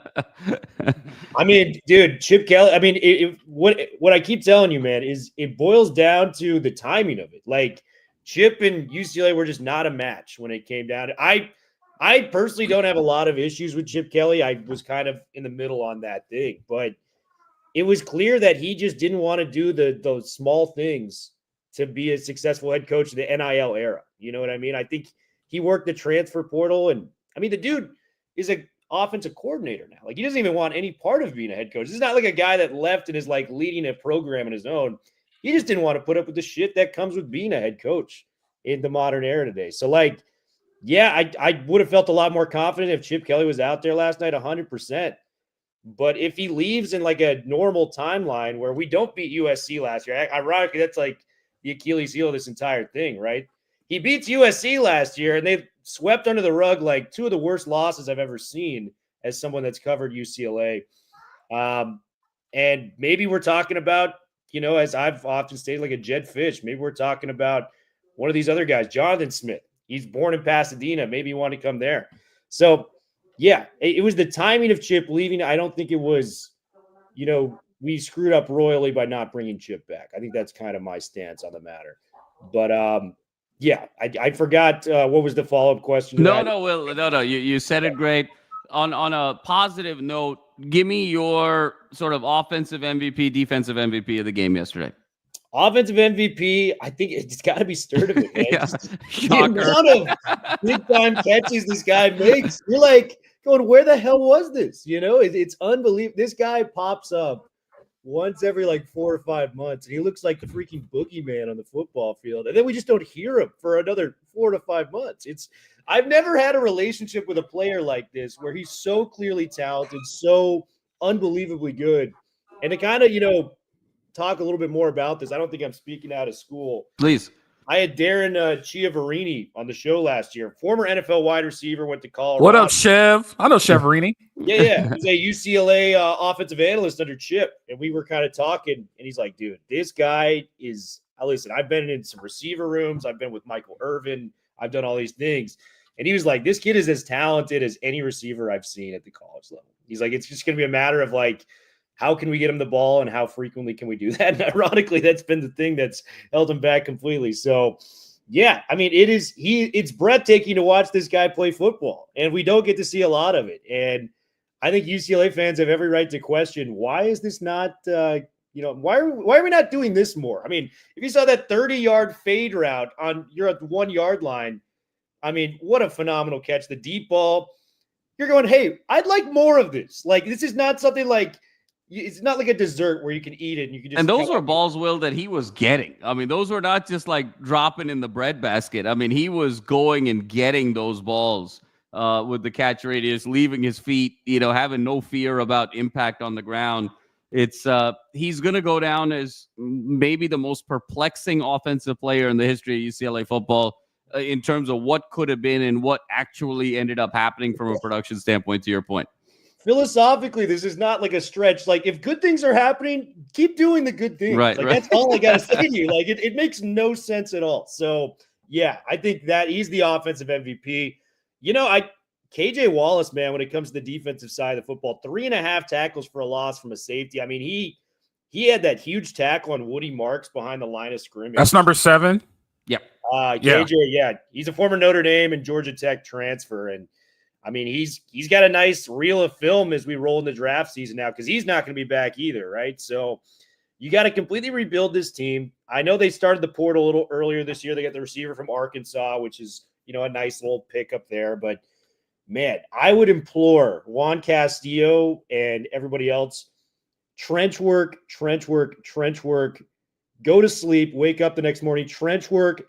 I mean, dude, Chip Kelly. I mean, what I keep telling you, man, is it boils down to the timing of it. Like, Chip and UCLA were just not a match when it came down to. I personally don't have a lot of issues with Chip Kelly. I was kind of in the middle on that thing, but it was clear that he just didn't want to do those small things to be a successful head coach of the NIL era. You know what I mean? I think he worked the transfer portal, and I mean, the dude is an offensive coordinator now. Like, he doesn't even want any part of being a head coach. This is not like a guy that left and is like leading a program on his own. He just didn't want to put up with the shit that comes with being a head coach in the modern era today. So, like, yeah, I would have felt a lot more confident if Chip Kelly was out there last night, 100%. But if he leaves in like a normal timeline where we don't beat USC last year, ironically, that's like the Achilles heel of this entire thing, right? He beats USC last year, and they swept under the rug like two of the worst losses I've ever seen as someone that's covered UCLA. And maybe we're talking about, as I've often stated, like a Jed Fish. Maybe we're talking about one of these other guys, Jonathan Smith. He's born in Pasadena. Maybe he wanted to come there. So, yeah, it was the timing of Chip leaving. I don't think it was, we screwed up royally by not bringing Chip back. I think that's kind of my stance on the matter. But, yeah, I forgot what was the follow-up question. No. You said it great. On a positive note, give me your sort of offensive MVP, defensive MVP of the game yesterday. Offensive MVP, I think it's got to be Sturdivant, man. Yeah. The amount of big-time catches this guy makes, you're like going, where the hell was this? It's unbelievable. This guy pops up once every like 4 or 5 months, and he looks like the freaking boogeyman on the football field. And then we just don't hear him for another 4 to 5 months. I've never had a relationship with a player like this where he's so clearly talented, so unbelievably good, And to kind of, talk a little bit more about this, I don't think I'm speaking out of school. Please. I had Darren Chiavarini on the show last year. Former NFL wide receiver, went to Colorado. What up, Chev? I know Chevarini. Yeah. He's a UCLA offensive analyst under Chip. And we were kind of talking, and he's like, dude, this guy is – listen, I've been in some receiver rooms. I've been with Michael Irvin. I've done all these things. And he was like, this kid is as talented as any receiver I've seen at the college level. He's like, it's just going to be a matter of like, how can we get him the ball and how frequently can we do that? And ironically, that's been the thing that's held him back completely. So, yeah, I mean, it's breathtaking to watch this guy play football, and we don't get to see a lot of it. And I think UCLA fans have every right to question, why is this not, why are we not doing this more? I mean, if you saw that 30-yard fade route you're at the 1 yard line, I mean, what a phenomenal catch. The deep ball, you're going, hey, I'd like more of this. Like, this is not something like, it's not like a dessert where you can eat it and you can just. And those were balls, Will, that he was getting. I mean, those were not just like dropping in the breadbasket. I mean, he was going and getting those balls with the catch radius, leaving his feet, having no fear about impact on the ground. It's he's going to go down as maybe the most perplexing offensive player in the history of UCLA football in terms of what could have been and what actually ended up happening from a production standpoint, to your point. Philosophically, this is not like a stretch. Like, if good things are happening, keep doing the good things. Right. That's all I got to say to you. Like, it makes no sense at all. So, yeah, I think that he's the offensive MVP. KJ Wallace, man, when it comes to the defensive side of the football, 3.5 tackles for a loss from a safety. I mean, he had that huge tackle on Woody Marks behind the line of scrimmage. That's number 7. Yep. KJ, he's a former Notre Dame and Georgia Tech transfer, and I mean, he's got a nice reel of film as we roll into draft season now, because he's not going to be back either, right? So you got to completely rebuild this team. I know they started the portal a little earlier this year. They got the receiver from Arkansas, which is, a nice little pickup there. But, man, I would implore Juan Castillo and everybody else, trench work. Go to sleep, wake up the next morning, trench work.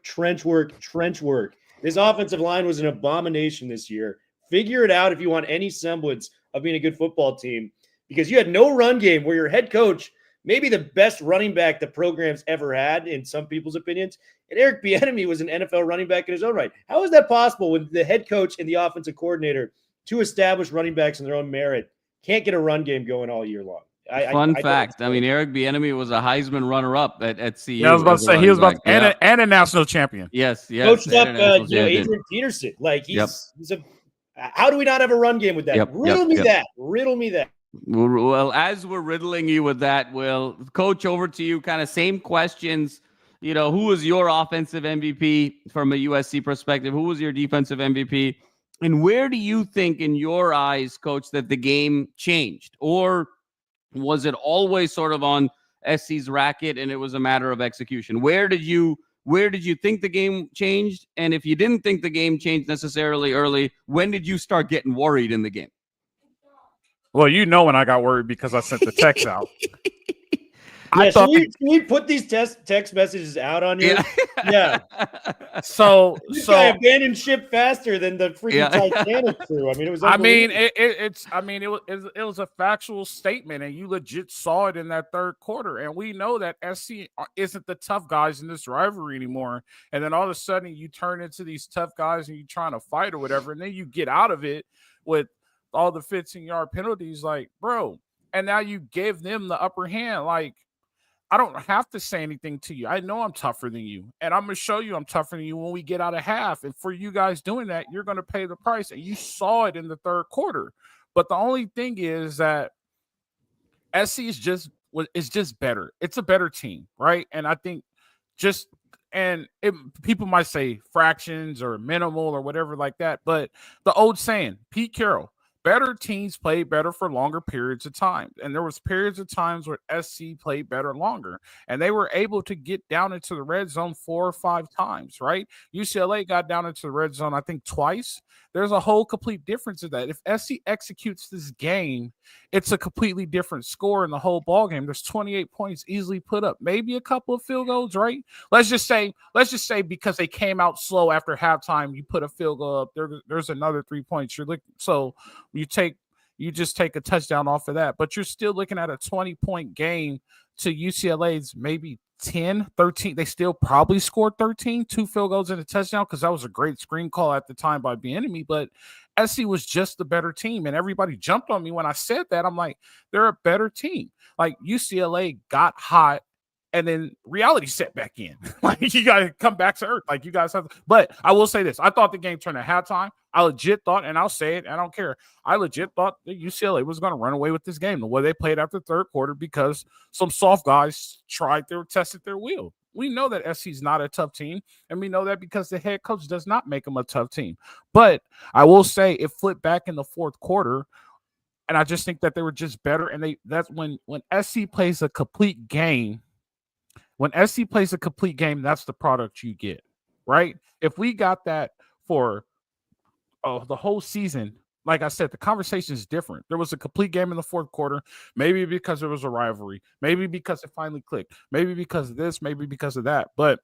This offensive line was an abomination this year. Figure it out if you want any semblance of being a good football team, because you had no run game where your head coach, maybe the best running back the program's ever had in some people's opinions, and Eric Bieniemy was an NFL running back in his own right. How is that possible when the head coach and the offensive coordinator, two established running backs in their own merit, can't get a run game going all year long? Fun fact. I mean, Eric Bieniemy was a Heisman runner-up at CU. Yeah, I was about to say he was about and a national champion. Yes. Coached up Adrian Peterson. Like he's a. How do we not have a run game with that? Riddle me that. Well, as we're riddling you with that, Will, Coach, over to you. Kind of same questions. Who was your offensive MVP from a USC perspective? Who was your defensive MVP? And where do you think, in your eyes, Coach, that the game changed? Or was it always sort of on SC's racket and it was a matter of execution? Where did you think the game changed? And if you didn't think the game changed necessarily early, when did you start getting worried in the game? Well, when I got worried because I sent the text out. Can we put these text messages out on you? Yeah. So guy abandoned ship faster than the freaking Titanic crew. I mean, it was. It was a factual statement, and you legit saw it in that third quarter. And we know that SC isn't the tough guys in this rivalry anymore. And then all of a sudden, you turn into these tough guys, and you're trying to fight or whatever, and then you get out of it with all the 15-yard penalties, like, bro. And now you give them the upper hand, like. I don't have to say anything to you. I know I'm tougher than you, and I'm going to show you I'm tougher than you when we get out of half. And for you guys doing that, you're going to pay the price. And you saw it in the third quarter. But the only thing is that SC is just better. It's a better team, right? And I think people might say fractions or minimal or whatever like that. But the old saying, Pete Carroll, better teams play better for longer periods of time. And there was periods of times where SC played better longer. And they were able to get down into the red zone 4 or 5 times, right? UCLA got down into the red zone, I think, twice. There's a whole complete difference of that. If SC executes this game, it's a completely different score in the whole ball game. There's 28 points easily put up, maybe a couple of field goals, right? Let's just say because they came out slow after halftime, you put a field goal up. There's another 3 points. So you take You just take a touchdown off of that. But you're still looking at a 20-point game to UCLA's maybe 10, 13. They still probably scored 13, 2 field goals and a touchdown, because that was a great screen call at the time by Bieniemy. But SC was just the better team, and everybody jumped on me when I said that. I'm like, they're a better team. Like, UCLA got hot, and then reality set back in. Like, you got to come back to earth. Like, you guys have to. But I will say this. I thought the game turned at halftime. I legit thought, and I'll say it, I don't care. I legit thought that UCLA was going to run away with this game the way they played after the third quarter, because some soft guys tested their will. We know that SC's not a tough team, and we know that because the head coach does not make them a tough team. But I will say it flipped back in the fourth quarter, and I just think that they were just better. And that's when SC plays a complete game. When SC plays a complete game, that's the product you get, right? If we got that for the whole season, like I said, the conversation is different. There was a complete game in the fourth quarter, maybe because there was a rivalry, maybe because it finally clicked, maybe because of this, maybe because of that. But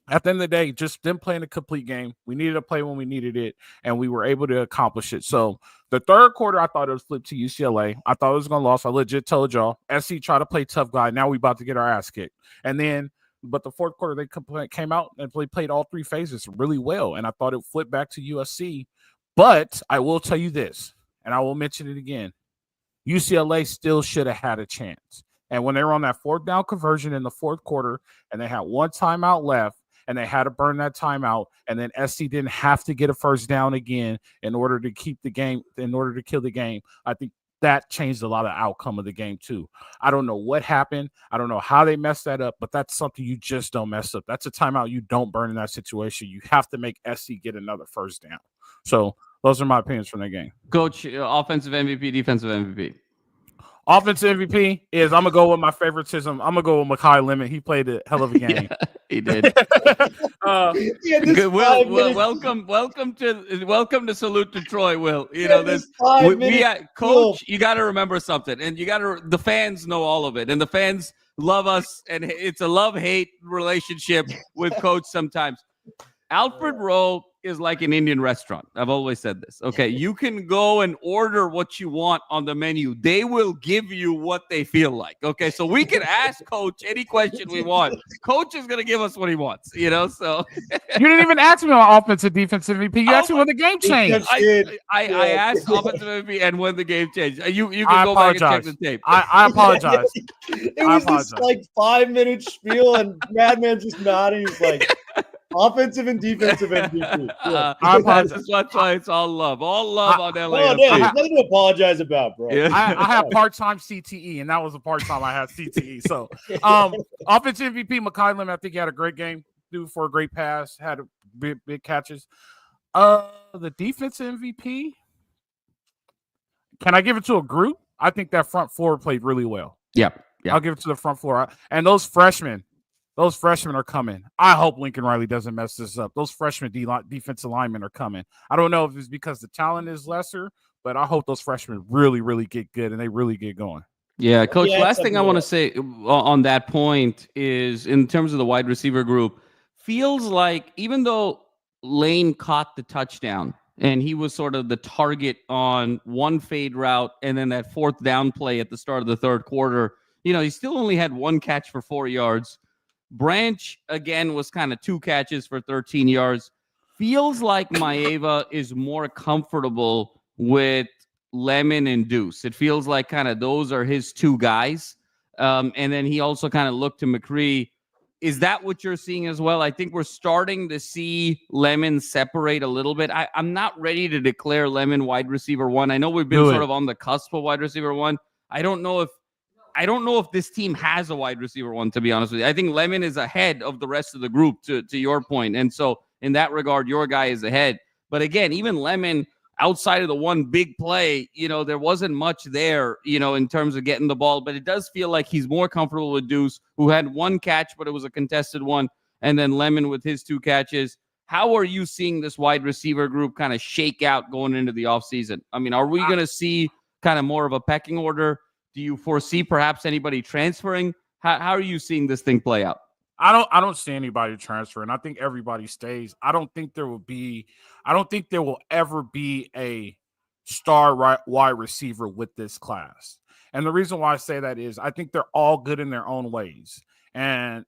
at the end of the day, just them playing a complete game. We needed to play when we needed it, and we were able to accomplish it. So the third quarter, I thought it was flipped to UCLA. I thought it was going to lose. I legit told y'all, SC tried to play tough guy. Now we about to get our ass kicked. And then, but the fourth quarter, they came out and played all three phases really well. And I thought it flipped back to USC. But I will tell you this, and I will mention it again. UCLA still should have had a chance. And when they were on that fourth down conversion in the fourth quarter, and they had one timeout left, and they had to burn that timeout, and then SC didn't have to get a first down again in order to keep the game, in order to kill the game. I think that changed a lot of outcome of the game too. I don't know what happened. I don't know how they messed that up, but that's something you just don't mess up. That's a timeout you don't burn in that situation. You have to make SC get another first down. So those are my opinions from that game. Coach, offensive MVP, defensive MVP. Offensive MVP is, I'm going to go with my favoritism. I'm going to go with Mekhi Lemon. He played a hell of a game. Yeah, he did. Welcome to Salute to Troy, Will. You know, this Coach, you got to remember something, and the fans know all of it, and the fans love us, and it's a love-hate relationship with Coach sometimes. Alfred Rowe is like an Indian restaurant. I've always said this. Okay, you can go and order what you want on the menu. They will give you what they feel like. Okay, so we can ask Coach any question we want. Coach is going to give us what he wants, you know? So you didn't even ask me on offensive, defensive MVP. You asked me when the game changed. I asked offensive MVP and when the game changed. You can go back and check the tape. I apologize. It was this like 5-minute spiel, and Madman's just nodding. He's like, offensive and defensive MVP. Yeah. That's why it's all love. All love on LAFB. There's nothing to apologize about, bro. Yeah. I have part-time CTE, and that was the part-time I had CTE. So, offensive MVP, Mekhi Lemon, I think he had a great game. Threw for a great pass, had big catches. The defensive MVP, can I give it to a group? I think that front four played really well. Yeah. I'll give it to the front four. And those freshmen are coming. I hope Lincoln Riley doesn't mess this up. Those freshman defensive linemen are coming. I don't know if it's because the talent is lesser, but I hope those freshmen really, really get good and they really get going. Yeah, Coach, last thing I want to say on that point is, in terms of the wide receiver group, feels like even though Lane caught the touchdown and he was sort of the target on one fade route and then that fourth down play at the start of the third quarter, you know, he still only had one catch for 4 yards. Branch, again, was kind of 2 catches for 13 yards. Feels like Maeva is more comfortable with Lemon and Deuce. It feels like kind of those are his 2 guys. And then he also kind of looked to McCree. Is that what you're seeing as well? I think we're starting to see Lemon separate a little bit. I'm not ready to declare Lemon wide receiver 1. I know we've been sort of on the cusp of wide receiver 1. I don't know if this team has a wide receiver 1, to be honest with you. I think Lemon is ahead of the rest of the group, to your point. And so in that regard, your guy is ahead. But again, even Lemon, outside of the one big play, you know, there wasn't much there, you know, in terms of getting the ball. But it does feel like he's more comfortable with Deuce, who had 1 catch, but it was a contested one. And then Lemon with his 2 catches. How are you seeing this wide receiver group kind of shake out going into the offseason? I mean, are we going to see kind of more of a pecking order? Do you foresee perhaps anybody transferring? How are you seeing this thing play out? I don't see anybody transferring. I think everybody stays. I don't think there will ever be a star wide receiver with this class. And the reason why I say that is I think they're all good in their own ways. And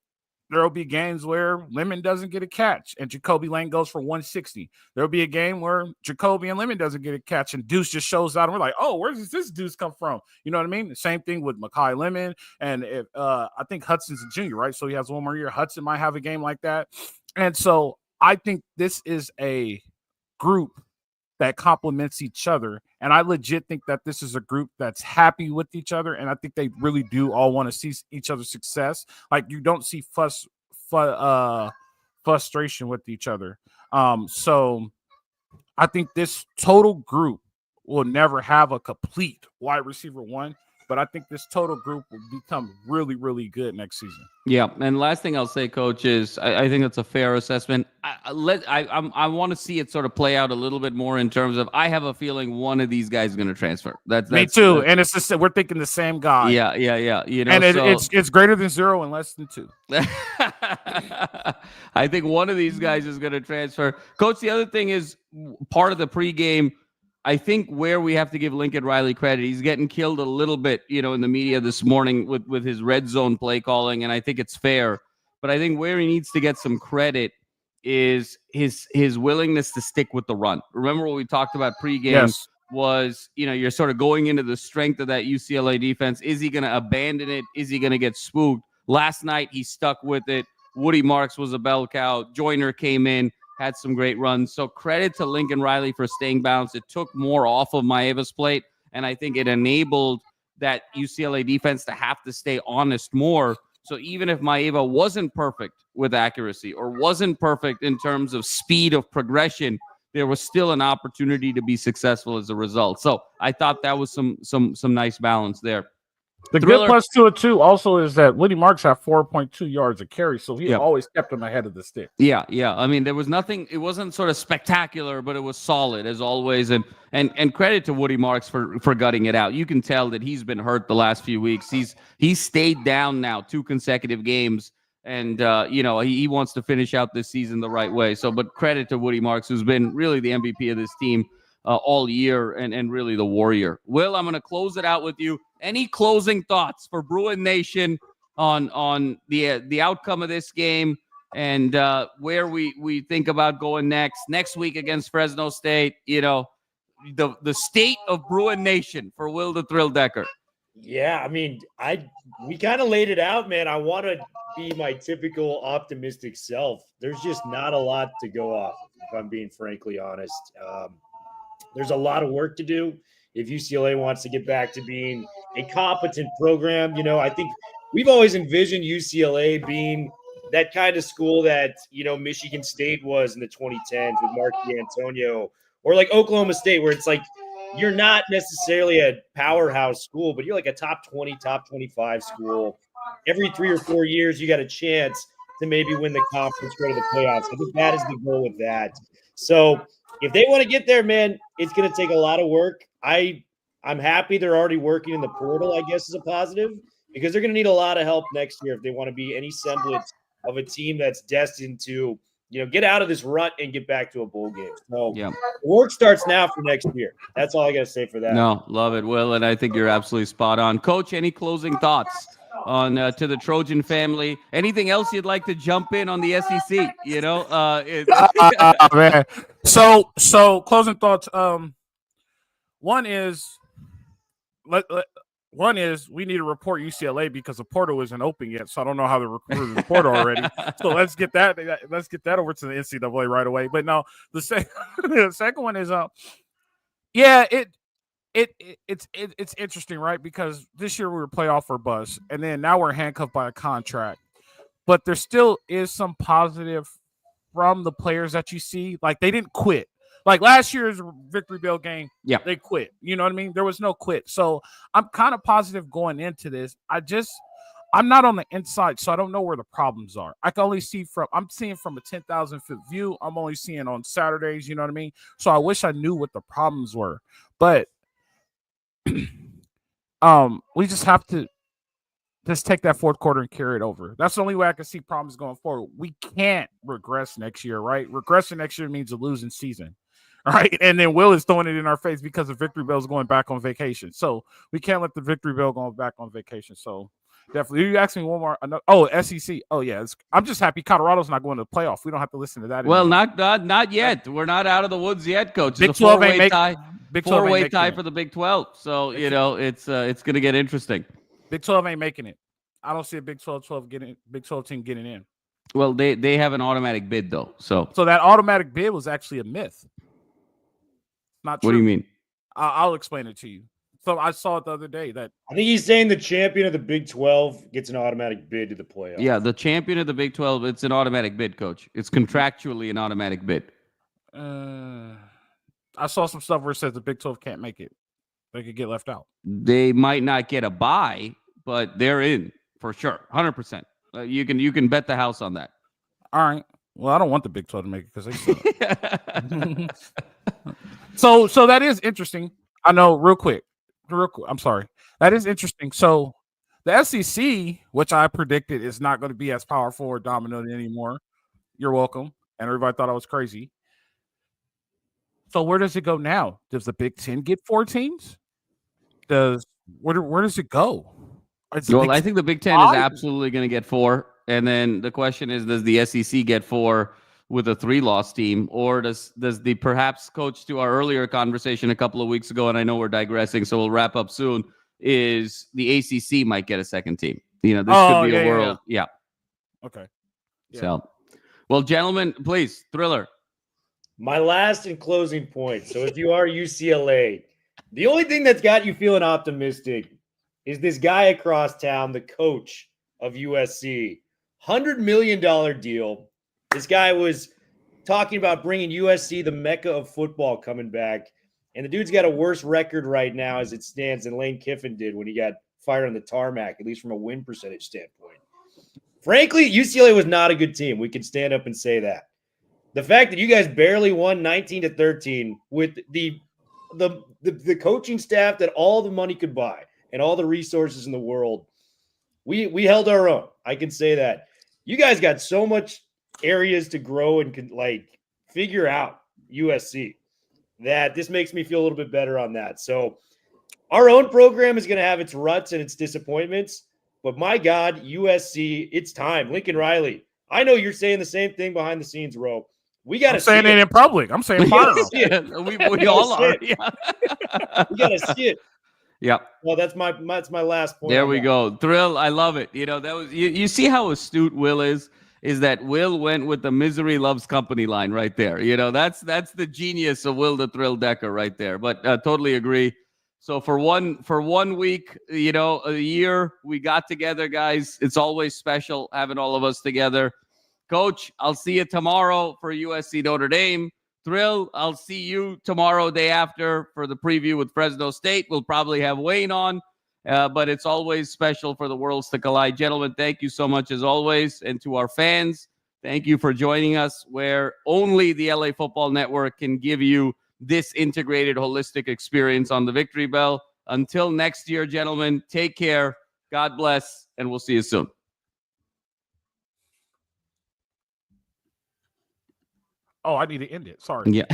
there will be games where Lemon doesn't get a catch and Jacoby Lane goes for 160. There will be a game where Jacoby and Lemon doesn't get a catch and Deuce just shows out and we're like, oh, where does this Deuce come from? You know what I mean? The same thing with Mekhi Lemon. And if I think Hudson's a junior, right? So he has one more year. Hudson might have a game like that. And so I think this is a group that complements each other. And I legit think that this is a group that's happy with each other. And I think they really do all want to see each other's success. Like you don't see frustration with each other. So I think this total group will never have a complete wide receiver one, but I think this total group will become really, really good next season. Yeah, and last thing I'll say, Coach, is I think that's a fair assessment. I want to see it sort of play out a little bit more in terms of I have a feeling one of these guys is going to transfer. That's me too, and it's just we're thinking the same guy. Yeah. You know, and it's greater than 0 and less than 2. I think one of these guys is going to transfer. Coach, the other thing is part of the pregame. I think where we have to give Lincoln Riley credit, he's getting killed a little bit, you know, in the media this morning with his red zone play calling, and I think it's fair. But I think where he needs to get some credit is his willingness to stick with the run. Remember what we talked about pregame was, you know, you're sort of going into the strength of that UCLA defense. Is he going to abandon it? Is he going to get spooked? Last night, he stuck with it. Woody Marks was a bell cow. Joyner came in. Had some great runs. So credit to Lincoln Riley for staying balanced. It took more off of Maeva's plate, and I think it enabled that UCLA defense to have to stay honest more. So even if Maeva wasn't perfect with accuracy or wasn't perfect in terms of speed of progression, there was still an opportunity to be successful as a result. So I thought that was some nice balance there. The good plus to it, too, also is that Woody Marks had 4.2 yards a carry, so he always kept him ahead of the stick. Yeah. I mean, there was nothing. It wasn't sort of spectacular, but it was solid, as always. And credit to Woody Marks for gutting it out. You can tell that he's been hurt the last few weeks. He's stayed down now 2 consecutive games, and, you know, he wants to finish out this season the right way. So, but credit to Woody Marks, who's been really the MVP of this team all year and really the warrior. Will, I'm going to close it out with you. Any closing thoughts for Bruin Nation on the outcome of this game and where we think about going next week against Fresno State? You know, the state of Bruin Nation for Will the Thrill Decker. Yeah, I mean, we kind of laid it out, man. I want to be my typical optimistic self. There's just not a lot to go off, if I'm being frankly honest. There's a lot of work to do if UCLA wants to get back to being a competent program. You know, I think we've always envisioned UCLA being that kind of school that, you know, Michigan State was in the 2010s with Mark D'Antonio, or like Oklahoma State, where it's like you're not necessarily a powerhouse school, but you're like a top 20, top 25 school. Every 3 or 4 years, you got a chance to maybe win the conference, go to the playoffs. I think that is the goal with that. So if they want to get there, man, it's going to take a lot of work. I'm happy they're already working in the portal, I guess is a positive, because they're going to need a lot of help next year if they want to be any semblance of a team that's destined to, you know, get out of this rut and get back to a bowl game. So the work starts now for next year. That's all I got to say for that. No, love it, Will, and I think you're absolutely spot on. Coach, any closing thoughts on to the Trojan family? Anything else you'd like to jump in on the SEC? You know, man. So closing thoughts. One is we need to report UCLA because the portal isn't open yet. So I don't know how to recruit the portal already. So let's get that over to the NCAA right away. But no, the second one is it's interesting, right? Because this year we were playoff or bust, and then now we're handcuffed by a contract. But there still is some positive from the players that you see. Like, they didn't quit. Like last year's Victory Bell game, they quit. You know what I mean? There was no quit. So I'm kind of positive going into this. I'm not on the inside, so I don't know where the problems are. I can only see I'm seeing from a 10,000-foot view. I'm only seeing on Saturdays, you know what I mean? So I wish I knew what the problems were. But we just have to just take that fourth quarter and carry it over. That's the only way I can see problems going forward. We can't regress next year, right? Regressing next year means a losing season. right? And then Will is throwing it in our face because the Victory Bell's going back on vacation. So we can't let the Victory Bell go back on vacation. So definitely. You asked me one more. SEC. Oh, yeah. I'm just happy Colorado's not going to the playoff. We don't have to listen to that Well, anymore. not yet. We're not out of the woods yet, Coach. Big It's a 12 four-way tie. Big 12 four-way tie for the Big 12. So, it's going to get interesting. Big 12 ain't making it. I don't see a Big 12 team getting in. Well, they have an automatic bid, though. So that automatic bid was actually a myth. Not true. What do you mean? I'll explain it to you. So I saw it the other day that I think he's saying the champion of the Big 12 gets an automatic bid to the playoffs. Yeah, the champion of the Big 12, it's an automatic bid, Coach. It's contractually an automatic bid. I saw some stuff where it says the Big 12 can't make it. They could get left out. They might not get a bye, but they're in for sure, 100%. You can bet the house on that. All right. Well, I don't want the Big 12 to make it because they suck. So that is interesting. I know. Real quick. I'm sorry. That is interesting. So the SEC, which I predicted is not going to be as powerful or dominant anymore. You're welcome. And everybody thought I was crazy. So where does it go now? Does the Big 10 get 4 teams? Where does it go? Well, I think the Big 10 is absolutely going to get 4. And then the question is, does the SEC get 4 with a 3-loss team? Or does the perhaps, Coach, to our earlier conversation a couple of weeks ago, and I know we're digressing, so we'll wrap up soon, is the ACC might get a second team. This could be a world. Yeah. Okay. Yeah. So, well, gentlemen, please, Thriller. My last and closing point. So if you are UCLA, the only thing that's got you feeling optimistic is this guy across town, the coach of USC, $100 million deal. This guy was talking about bringing USC, the mecca of football, coming back. And the dude's got a worse record right now as it stands than Lane Kiffin did when he got fired on the tarmac, at least from a win percentage standpoint. Frankly, UCLA was not a good team. We can stand up and say that. The fact that you guys barely won 19-13 with the coaching staff that all the money could buy and all the resources in the world, we held our own. I can say that. You guys got so much areas to grow and could figure out USC that this makes me feel a little bit better on that. So our own program is going to have its ruts and its disappointments, but my God, USC, it's time. Lincoln Riley, I know you're saying the same thing behind the scenes, Ro. We got to see it in public. I'm saying fire. We all are. Yeah. We got to see it. Yeah. Well, that's my last point. There we go. Thrill. I love it. That was you see how astute Will is that Will went with the misery loves company line right there. That's the genius of Will the Thrill Decker right there. But totally agree. So for one week, a year, we got together, guys. It's always special having all of us together. Coach, I'll see you tomorrow for USC Notre Dame. Thrill, I'll see you tomorrow, day after, for the preview with Fresno State. We'll probably have Wayne on, but it's always special for the worlds to collide. Gentlemen, thank you so much as always. And to our fans, thank you for joining us, where only the LA Football Network can give you this integrated, holistic experience on the Victory Bell. Until next year, gentlemen, take care. God bless, and we'll see you soon. Oh, I need to end it. Sorry. Yeah.